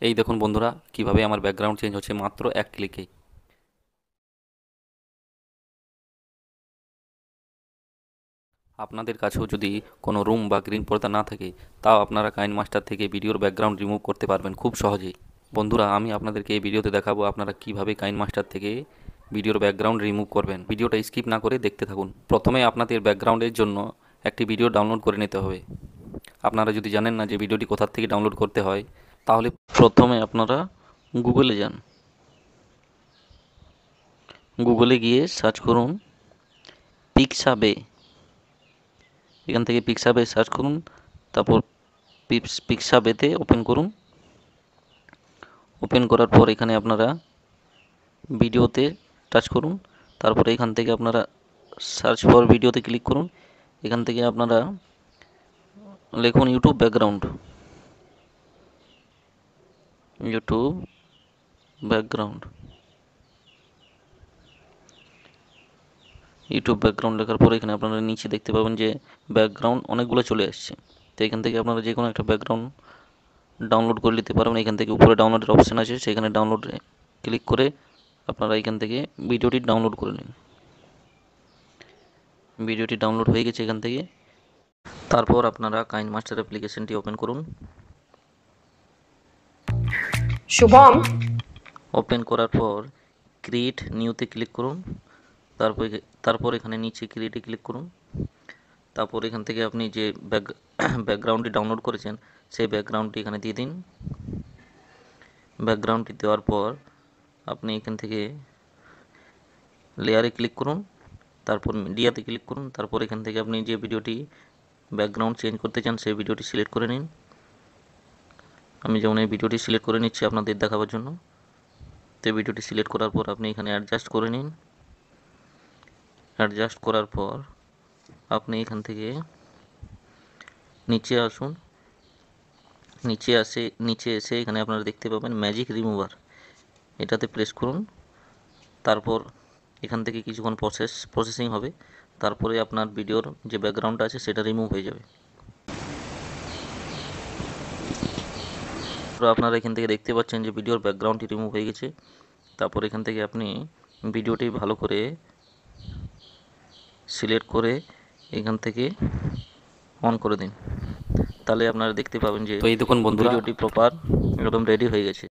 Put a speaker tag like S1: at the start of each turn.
S1: এই দেখুন বন্ধুরা, কিভাবে আমার ব্যাকগ্রাউন্ড চেঞ্জ হচ্ছে মাত্র এক ক্লিকেই। আপনাদের কাছেও যদি কোনো রুম বা গ্রিন পর্দা না থাকে, তাও আপনারা কাইনমাস্টার থেকে ভিডিওর ব্যাকগ্রাউন্ড রিমুভ করতে পারবেন খুব সহজেই। বন্ধুরা, আমি আপনাদেরকে এই ভিডিওতে দেখাবো আপনারা কিভাবে কাইনমাস্টার থেকে ভিডিওর ব্যাকগ্রাউন্ড রিমুভ করবেন। ভিডিওটা স্কিপ না করে দেখতে থাকুন। প্রথমে আপনাদের ব্যাকগ্রাউন্ডের জন্য একটি ভিডিও ডাউনলোড করে নিতে হবে। আপনারা যদি জানেন না যে ভিডিওটি কোথা থেকে ডাউনলোড করতে হয়, তাহলে প্রথমে আপনারা গুগলে যান। গুগলে গিয়ে সার্চ করুন পিক্সাবে। এখান থেকে পিক্সাবে সার্চ করুন, তারপর পিক্সাবেতে ওপেন করুন। ওপেন করার পর এখানে আপনারা ভিডিওতে টাচ করুন। তারপরে এখান থেকে আপনারা সার্চ ফর ভিডিওতে ক্লিক করুন। এখান থেকে আপনারা লিখুন YouTube background. YouTube background. YouTube background লেখার পর এখানে আপনারা নিচে দেখতে পাবেন যে ব্যাকগ্রাউন্ড অনেকগুলো চলে আসছে। তো এখান থেকে আপনারা যে কোনো একটা ব্যাকগ্রাউন্ড ডাউনলোড করে নিতে পারবেন। এখান থেকে উপরে ডাউনলোডের অপশান আছে, সেখানে ডাউনলোডে ক্লিক করে আপনারা এখান থেকে ভিডিওটি ডাউনলোড করে নিন। ভিডিওটি ডাউনলোড হয়ে গেছে এখান থেকে। তারপর আপনারা কাইনমাস্টার অ্যাপ্লিকেশনটি ওপেন করুন।
S2: শুভম
S1: ওপেন করার পর ক্রিয়েট নিউতে ক্লিক করুন। তারপর এখানে নিচে ক্রিয়েটে ক্লিক করুন। তারপর এখান থেকে আপনি যে ব্যাকগ্রাউন্ডটি ডাউনলোড করেছেন সেই ব্যাকগ্রাউন্ডটি এখানে দিয়ে দিন। ব্যাকগ্রাউন্ডটি দেওয়ার পর আপনি এখান থেকে লেয়ারে ক্লিক করুন, তারপর মিডিয়াতে ক্লিক করুন। তারপর এখান থেকে আপনি যে ভিডিওটি ব্যাকগ্রাউন্ড চেঞ্জ করতে চান সেই ভিডিওটি সিলেক্ট করে নিন। আমি যেমন এই ভিডিওটি সিলেক্ট করে নিচ্ছি আপনাদের দেখাবার জন্য। তো ভিডিওটি সিলেক্ট করার পর আপনি এখানে অ্যাডজাস্ট করে নিন। অ্যাডজাস্ট করার পর আপনি এখান থেকে নিচে আসুন। নিচে এসে এখানে আপনারা দেখতে পাবেন ম্যাজিক রিমুভার, এটাতে প্রেস করুন। তারপর এখান থেকে কিছুক্ষণ প্রসেসিং হবে। তারপরে আপনার ভিডিওর যে ব্যাকগ্রাউন্ড আছে সেটা রিমুভ হয়ে যাবে। তো আপনারা এখান থেকে দেখতে পাচ্ছেন যে ভিডিওর ব্যাকগ্রাউন্ডটি রিমুভ হয়ে গেছে। তারপর এখান থেকে আপনি ভিডিওটি ভালো করে সিলেক্ট করে এখান থেকে অন করে দিন। তাহলে আপনারা দেখতে পাবেন যে
S3: তো এই দেখুন বন্ধুরা,
S1: ভিডিওটি প্রপার একদম রেডি হয়ে গেছে।